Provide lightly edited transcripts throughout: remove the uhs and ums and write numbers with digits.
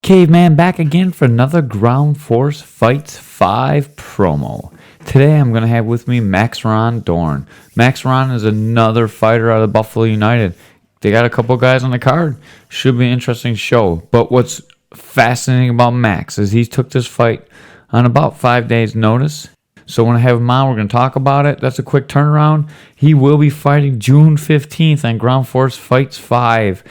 Caveman back again for another Ground Force Fights 5 promo. Today I'm going to have with me Max Dorn. Max Dorn is another fighter out of Buffalo United. They got a couple guys on the card. Should be an interesting show. But what's fascinating about Max is he took this fight on about 5 days' notice. So when I have him on, we're going to talk about it. That's a quick turnaround. He will be fighting June 15th on Ground Force Fights 5.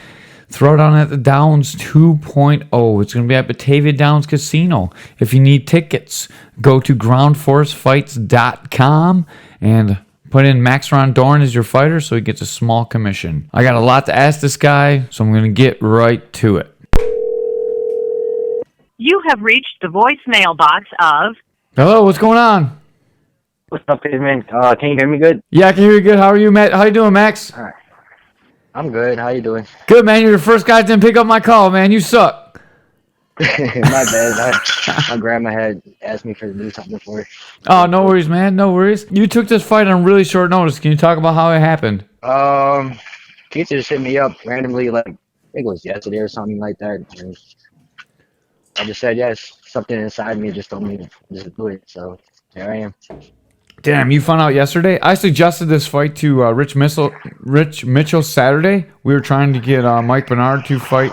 Throwdown at the Downs 2.0. It's going to be at Batavia Downs Casino. If you need tickets, go to groundforcefights.com and put in Max Dorn as your fighter so he gets a small commission. I got a lot to ask this guy, so I'm going to get right to it. You have reached the voicemail box of... Hello, what's going on? What's up, man? Can you hear me good? Yeah, I can hear you good. How are you, Matt? How you doing, Max? All right. I'm good. How you doing? Good, man. You're the first guy that didn't pick up my call, man. You suck. My bad. My grandma had asked me to do something for her. Oh, no worries, man. No worries. You took this fight on really short notice. Can you talk about how it happened? Keith just hit me up randomly, like, I think it was yesterday or something like that. And I just said yes. Something inside me just told me to just do it. So here I am. Damn, you found out yesterday? I suggested this fight to Rich Mitchell Saturday. We were trying to get Mike Bernard to fight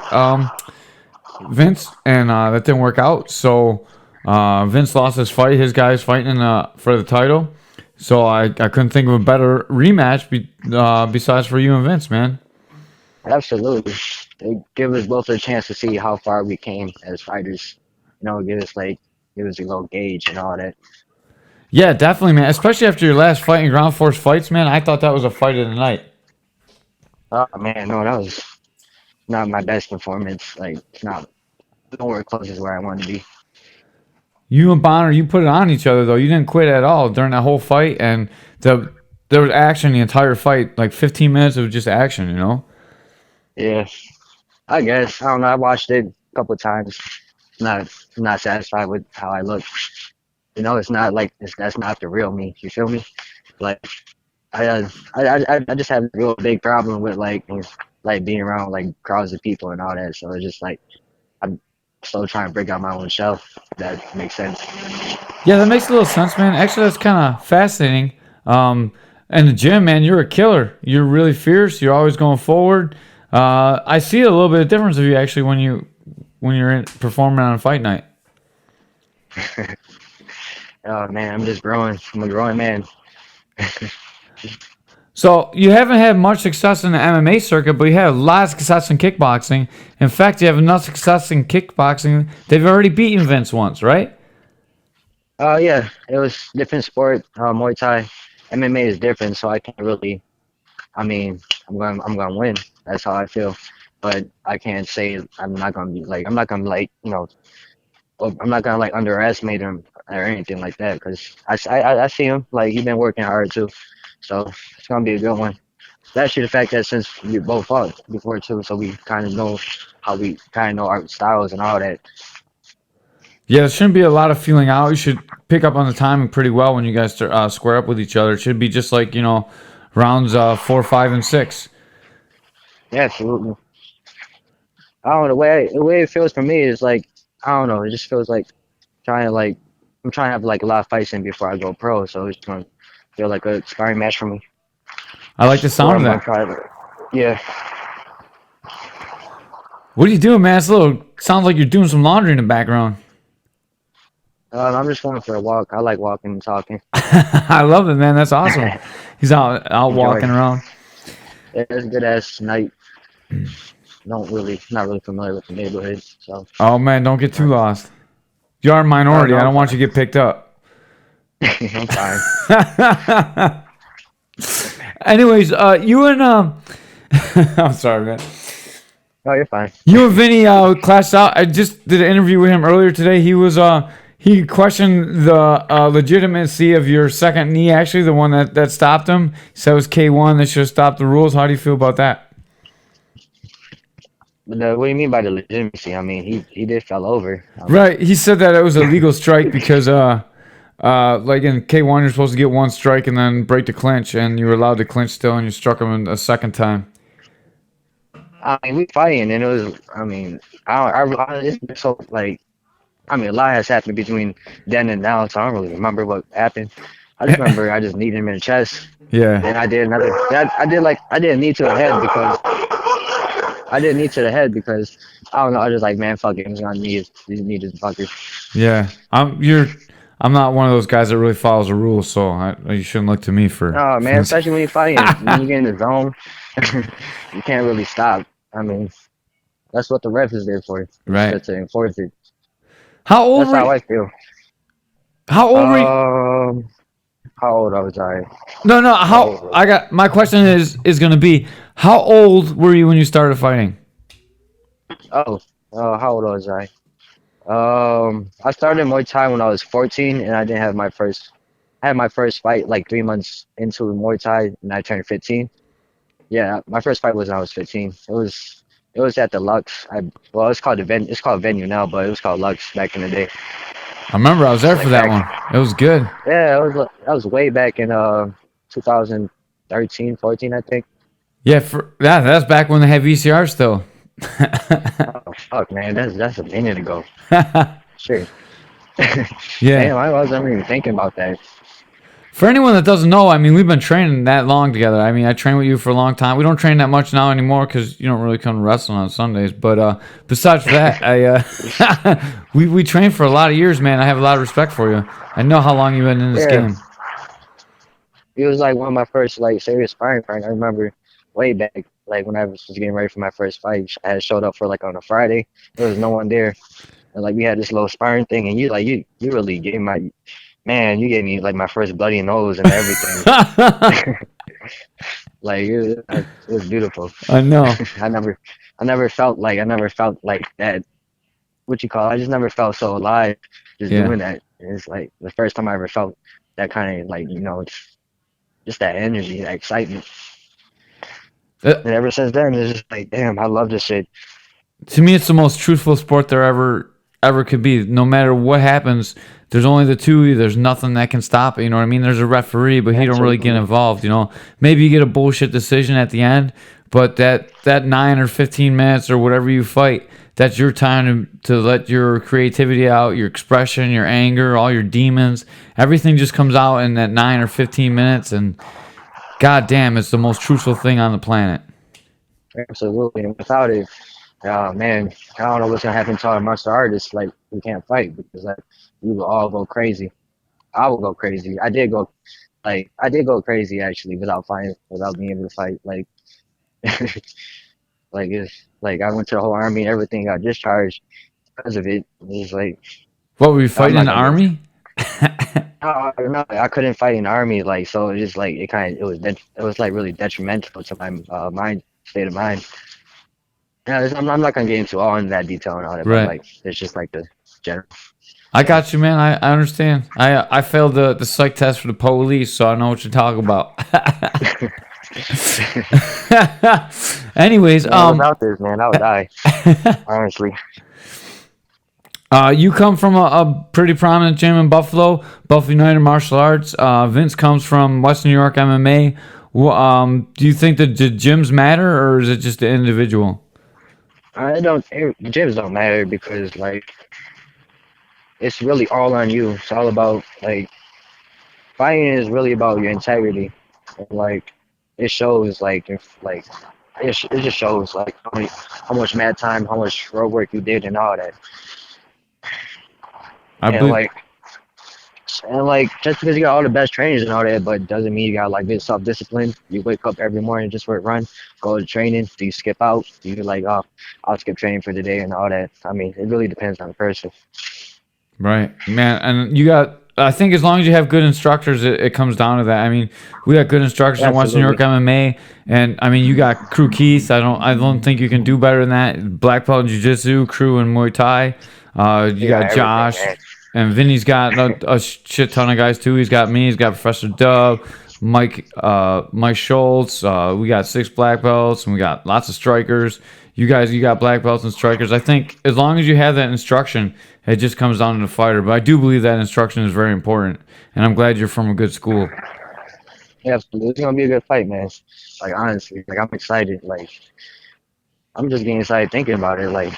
Vince, and that didn't work out. So Vince lost his fight. His guy's fighting for the title. So I couldn't think of a better rematch besides for you and Vince, man. Absolutely. They give us both a chance to see how far we came as fighters. You know, give us a little gauge and all that. Yeah, definitely, man. Especially after your last fight in Ground Force Fights, man. I thought that was a fight of the night. Oh man, no, that was not my best performance. Like, not nowhere close as where I wanted to be. You and Bonner, you put it on each other, though. You didn't quit at all during that whole fight, and there was action the entire fight. Like 15 minutes of just action, you know? Yeah, I guess. I don't know. I watched it a couple of times. Not satisfied with how I looked. You know, it's not like that's not the real me. You feel me? Like, I just have a real big problem with like being around like crowds of people and all that. So it's just like I'm still trying to break out my own shell. If that makes sense. Yeah, that makes a little sense, man. Actually, that's kind of fascinating. In the gym, man, you're a killer. You're really fierce. You're always going forward. I see a little bit of difference of you actually when you're performing on a fight night. Oh man, I'm just growing. I'm a growing man. So you haven't had much success in the MMA circuit, but you had a lot of success in kickboxing. In fact, you have enough success in kickboxing. They've already beaten Vince once, right? Yeah, it was different sport. Muay Thai, MMA is different, so I can't really. I mean, I'm gonna win. That's how I feel. But I can't say I'm not gonna underestimate him or anything like that, because I see him, like, he's been working hard too, so it's gonna be a good one. Especially the fact that since we both fought before too, so we kind of know our styles and all that. Yeah, there shouldn't be a lot of feeling out. You should pick up on the timing pretty well when you guys square up with each other. It should be just like, rounds 4, 5, and 6. Yeah, absolutely. I don't know, the way it feels for me is like, I don't know, it just feels like I'm trying to have like a lot of fights in before I go pro, so it's gonna feel like a sparring match for me. I like the sound of that. Yeah. What are you doing, man? Sounds like you're doing some laundry in the background. I'm just going for a walk. I like walking and talking. I love it, man. That's awesome. He's out walking around. Yeah, it's a good ass night. Not really familiar with the neighborhood, so. Oh man, don't get too lost. You are a minority. I don't want you to get picked up. I'm fine. Anyways, you and I'm sorry, man. No, you're fine. You and Vinny clashed out. I just did an interview with him earlier today. He questioned the legitimacy of your second knee. Actually, the one that stopped him. He said it was K1 that should have stopped the rules. How do you feel about that? What do you mean by the legitimacy? I mean, he did fell over. Right. He said that it was a legal strike because like in K1 you're supposed to get one strike and then break the clinch, and you were allowed to clinch still, and you struck him a second time. I mean, we fighting, and it was. I mean, it's been so like. I mean, a lot has happened between then and now, so I don't really remember what happened. I just remember I just kneed him in the chest. Yeah. Then I did another. I did like I did a knee to the head because I did a knee to the head because I don't know. I was just like, man, fuck it, I'm just gonna knee this fucker. Yeah. I'm not one of those guys that really follows the rules, so you shouldn't look to me for. Oh man, especially when you're fighting, when you get in the zone, you can't really stop. I mean, that's what the ref is there for, Right. just to enforce it. How old That's were how you? I feel. How old were you? Um, how old I was I? No, no. How old How was I got my question is going to be how old were you when you started fighting? Oh, how old was I? I started Muay Thai when I was 14, and I didn't have my first. I had my first fight like 3 months into Muay Thai, and I turned 15. Yeah, my first fight was when I was 15. It was at the Lux. Well, it's called Venue now, but it was called Lux back in the day. I remember I was there for Like that back, one. It was good. yeah, that was way back in 2013, 14, I think. Yeah, that's back when they had VCR still. Oh fuck, man, that's a minute ago. Sure. Yeah. Damn, I wasn't even thinking about that. For anyone that doesn't know, I mean, we've been training that long together. I mean, I trained with you for a long time. We don't train that much now anymore because you don't really come to wrestling on Sundays. But besides that, we trained for a lot of years, man. I have a lot of respect for you. I know how long you've been in this Yeah, game. it was like one of my first like serious sparring fights. I remember way back, like when I was just getting ready for my first fight. I had showed up for like on a Friday. There was no one there, and like we had this little sparring thing, and you really gave my man, you gave me like my first bloody nose and everything. Like it was beautiful. I know. I never, I never felt like that. What you call? I just never felt so alive just Yeah. doing that. It's like the first time I ever felt that kind of like just that energy, that excitement. Uh, And ever since then, it's just like, damn, I love this shit. to me, it's the most truthful sport there ever could be. No matter what happens, there's only the two of you. There's nothing that can stop it. You know what I mean? There's a referee, but he don't really get Absolutely. involved. You know, maybe you get a bullshit decision at the end, but that 9 or 15 minutes or whatever you fight, that's your time to let your creativity out, your expression, your anger, all your demons, everything just comes out in that 9 or 15 minutes. And god damn, it's the most truthful thing on the planet. Absolutely. And without it, man, I don't know what's gonna happen to our martial artists. Like we can't fight because like we will all go crazy. I will go crazy. I did go crazy actually without fighting, without being able to fight. Like like it's like I went to the whole army and everything got discharged because of it. It's like What were you I'm fighting in not the gonna get. army? No, I couldn't fight in the army, like so. It just like it was like really detrimental to my mind state of mind. Yeah, I'm not gonna get into all in that detail and all that, but Right. like it's just like the general. I got you, man. I understand. I failed the psych test for the police, so I know what you're talking about. Anyways, Man, without this, man, I would die. Honestly. you come from a pretty prominent gym in Buffalo United Martial Arts. Vince comes from Western New York MMA. Do you think that the gyms matter, or is it just the individual? I don't. Gyms don't matter because like it's really all on you. It's all about like fighting is really about your integrity. And, like it shows like if like it just shows like how much mad time, how much road work you did and all that. I And believe. like just because you got all the best trainers and all that, but doesn't mean you got like good self discipline. You wake up every morning just for a run, go to training. Do you skip out? Do you like, oh, I'll skip training for the day and all that? I mean, it really depends on the person. Right, man, and you got. I think as long as you have good instructors, it comes down to that. I mean, we got good instructors in Western New York Absolutely, MMA, and I mean, you got Crew Keith. I don't think you can do better than that. Black belt in Jiu Jitsu, Crew in Muay Thai. You you got got everything, Josh, man. and Vinny's got a shit ton of guys too. He's got me. He's got Professor Dub, Mike Schultz. We got 6 black belts, and we got lots of strikers. You got black belts and strikers. I think as long as you have that instruction, it just comes down to the fighter. But I do believe that instruction is very important, and I'm glad you're from a good school. Yeah, absolutely. It's gonna be a good fight, man. Like honestly, like I'm excited. Like I'm just getting excited thinking about it. Like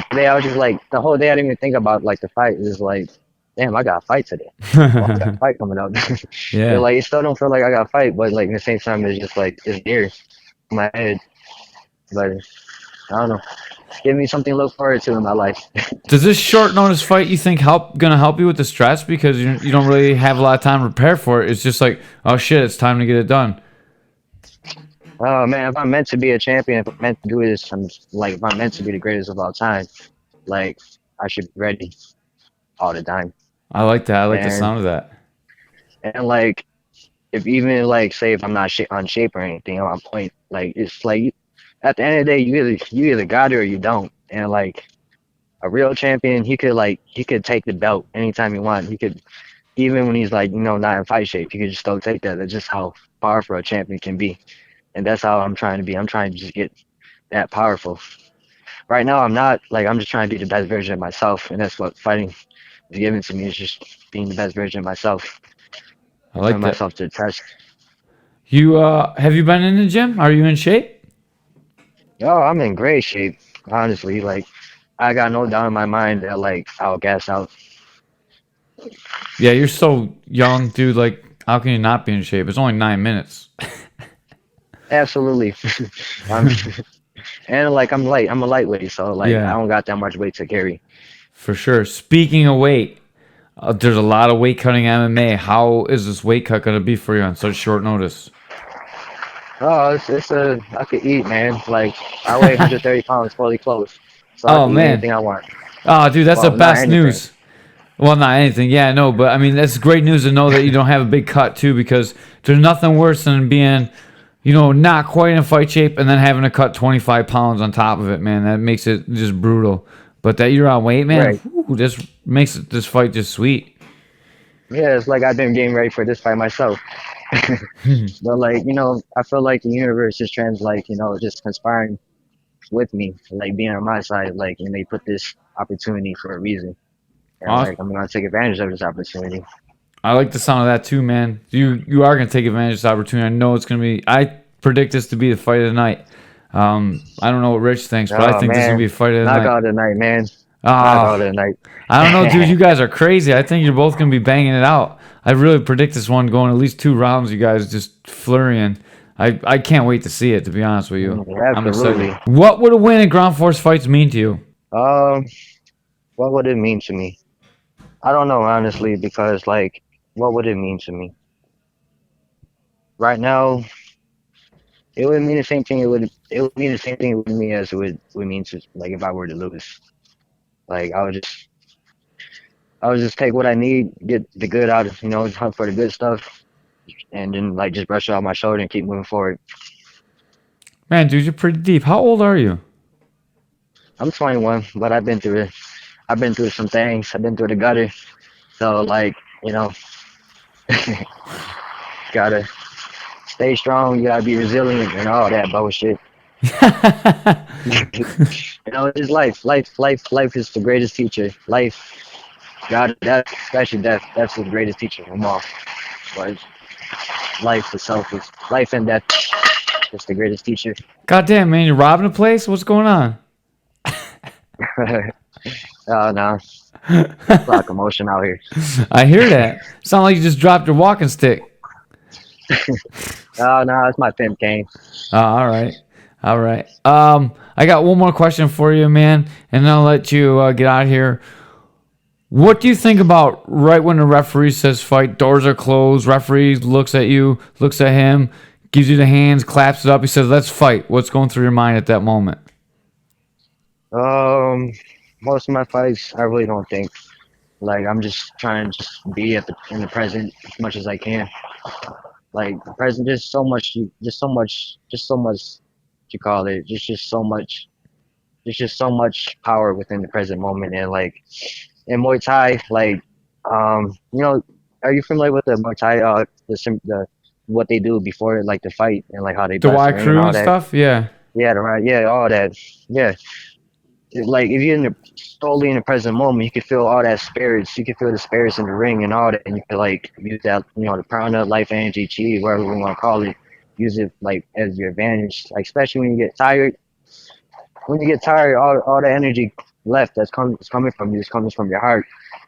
today, I was just like the whole day I didn't even think about like the fight. It was like, damn, I got a fight today. Oh, I got a fight coming up. But Yeah. like, it still don't feel like I got a fight, but like at the same time, it's just like it's there in my head. But I don't know. Give me something to look forward to in my life. Does this short notice fight you think gonna help you with the stress because you don't really have a lot of time to prepare for it? It's just like, oh shit, it's time to get it done. Oh man, if I'm meant to be a champion, if I'm meant to do this, if I'm meant to be the greatest of all time, like I should be ready all the time. I like that. I like the And sound of that. and like if even like say if I'm not on shape or anything, I'm on point. Like it's like at the end of the day, you either got it or you don't. And like a real champion, he could take the belt anytime he wants. He could even when he's like not in fight shape, he could just still take that. That's just how powerful a champion can be. And that's how I'm trying to be. I'm trying to just get that powerful. Right now, I'm not like I'm just trying to be the best version of myself, and that's what fighting is giving to me is just being the best version of myself I and putting like that. myself to the test. You have you been in the gym? Are you in shape? Yo, I'm in great shape, honestly. Like I got no doubt in my mind that like I'll gas out. Yeah, you're so young, dude. Like, how can you not be in shape? It's only 9 minutes. Absolutely. I'm, and like I'm light. I'm a lightweight, so like I Yeah, don't got that much weight to carry. for sure. Speaking of weight, there's a lot of weight cutting MMA. How is this weight cut gonna be for you on such short notice? Oh, it's a I could eat, man. Like I weigh 130 pounds fully clothed, so I Oh can eat man. anything I want. Oh, dude, that's the Well, not best anything. news. Well, not anything. Yeah, no, but I mean, that's great news to know that you don't have a big cut too, because there's nothing worse than being, not quite in fight shape and then having to cut 25 pounds on top of it, man. That makes it just brutal. But that you're on weight, man, Right. whew, this makes this fight just sweet. Yeah, it's like I've been getting ready for this fight myself. But like, I feel like the universe is just conspiring with me, like being on my side, like, and they put this opportunity for a reason. And Awesome. like I'm gonna take advantage of this opportunity. I like the sound of that too, man. You are gonna take advantage of this opportunity. I know it's gonna be. I predict this to be the fight of the night. I don't know what Rich thinks, but I Oh think this is gonna be man, a fight of the knock night. out tonight, man. Knock out Ah, tonight. I don't know, dude. You guys are crazy. I think you're both gonna be banging it out. I really predict this one going at least 2 rounds. You guys just flurrying. I can't wait to see it. To be honest with you, I'm excited. Absolutely. What would a win in ground force fights mean to you? Um, what would it mean to me? I don't know honestly because like, what would it mean to me? Right now, it would mean the same thing. It would mean the same thing with me as it would mean to like if I were to lose. Like I would just take what I need, get the good out of hunt for the good stuff, and then like just brush it off my shoulder and keep moving forward. Man, dude, you're pretty deep. How old are you? I'm 21, but I've been through it. I've been through some things. I've been through the gutter. So like you know, gotta stay strong. You gotta be resilient and all that bullshit. It's life. Life is the greatest teacher. Life, God, that especially death. That's the greatest teacher of them all. But life itself is life and death. Is the greatest teacher. Goddamn, man, you're robbing a place? What's going on? Oh no, a lot of commotion out here. I hear that. Sound like you just dropped your walking stick. Oh no, it's my pimp cane. Oh, all right. All right. I got one more question for you, man, and then I'll let you get out of here. What do you think about right when the referee says fight, doors are closed, referee looks at you, looks at him, gives you the hands, claps it up, he says, let's fight. What's going through your mind at that moment? Um, most of my fights, I really don't think. Like I'm just trying to just be in the present as much as I can. Like the present, just so much, what you call it, just so much, there's just so much power within the present moment. And like in Muay Thai, like are you familiar with the Muay Thai, the what they do before like the fight and like how they The bless the Y ring and crew all and that? stuff? Yeah. Yeah, right. Yeah, all that. Yeah. Like if you're solely in the present moment, you can feel all that spirits. You can feel the spirits in the ring and all that, and you can like use that, the prana, life energy, chi, whatever we want to call it. Use it like as your advantage. Like especially when you get tired, when you get tired, all the energy left is coming from you, is coming from your heart,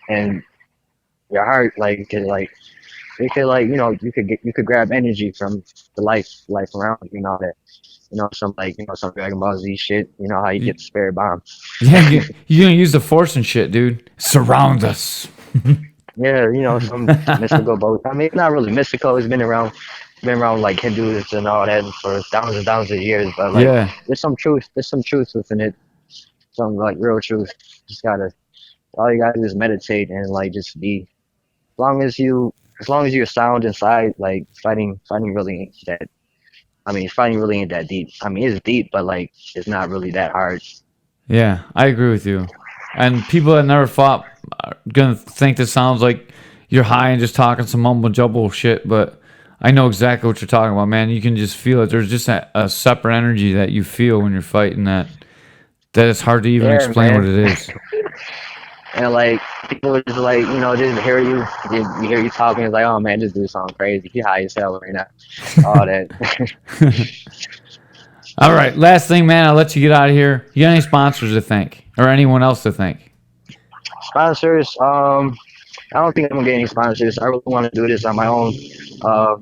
and your heart like can like it could like you could grab energy from the life around you. You know that some some Dragon Ball Z shit. You know how you Y- get the spirit bomb. Yeah, you're gonna use the force and shit, dude. Surround us. Yeah, some mystical boat. I mean, it's not really mystical. It's been around like Hindus and all that for thousands of years. But like, Yeah, there's some truth within it. Some like real truth. Just gotta, all you gotta do is meditate and like just be. As long as you're sound inside, like fighting really ain't that. I mean, fighting really ain't that deep. I mean, it's deep, but like, it's not really that hard. yeah, I agree with you. And people that never fought are gonna think this sounds like you're high and just talking some mumble jumble shit, but I know exactly what you're talking about, man. You can just feel it. There's just a separate energy that you feel when you're fighting that it's hard to even Yeah, explain what man. it is. And like people just like just hear you hear you talking. It's like, oh man, this dude sound crazy. He high as hell right now. All that. All right, last thing, man. I'll let you get out of here. You got any sponsors to thank, or anyone else to thank? Sponsors. I don't think I'm gonna get any sponsors. I really want to do this on my own. Uh,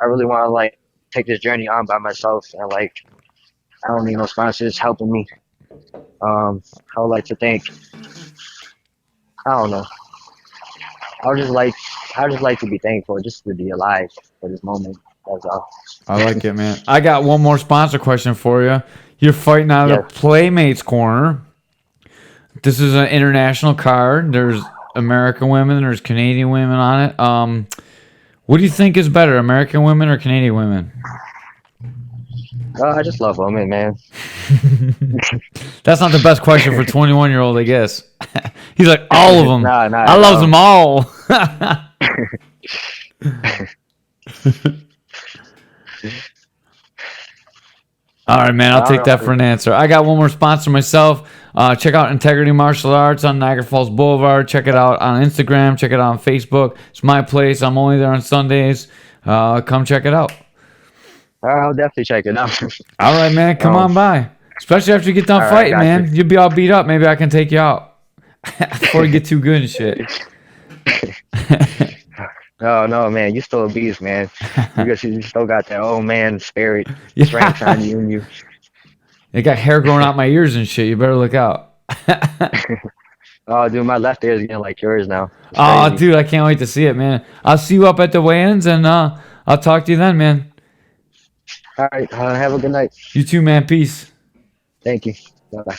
I really want to like take this journey on by myself, and like I don't need no sponsors helping me. I would like to thank. I don't know. I would just like. I would just like to be thankful just to be alive for this moment. That's all. I like it, man. I got one more sponsor question for you. You're fighting out of Yes. the Playmates corner. This is an international card. There's American women. There's Canadian women on it. What do you think is better, American women or Canadian women? I just love women, man. That's not the best question for 21-year-old, I guess. He's like, all of them. Nah, not I at love all. them all. All right, man. I'll I take don't that know. for an answer. I got one more sponsor myself. Check out Integrity Martial Arts on Niagara Falls Boulevard. Check it out on Instagram. Check it out on Facebook. It's my place. I'm only there on Sundays. Come check it out. I'll definitely check it out. All right, man. Come um, on by. Especially after you get done all right, fighting, got you. man. You'll be all beat up. Maybe I can take you out before you get too good and shit. Oh no, man, you still a beast, man. You still got that old man spirit, strength Yeah. on you and you. It got hair growing out my ears and shit. You better look out. Oh, dude, my left ear is getting like yours now. It's Oh, crazy. dude, I can't wait to see it, man. I'll see you up at the weigh-ins, and I'll talk to you then, man. All right, have a good night. You too, man. Peace. Thank you. Bye bye.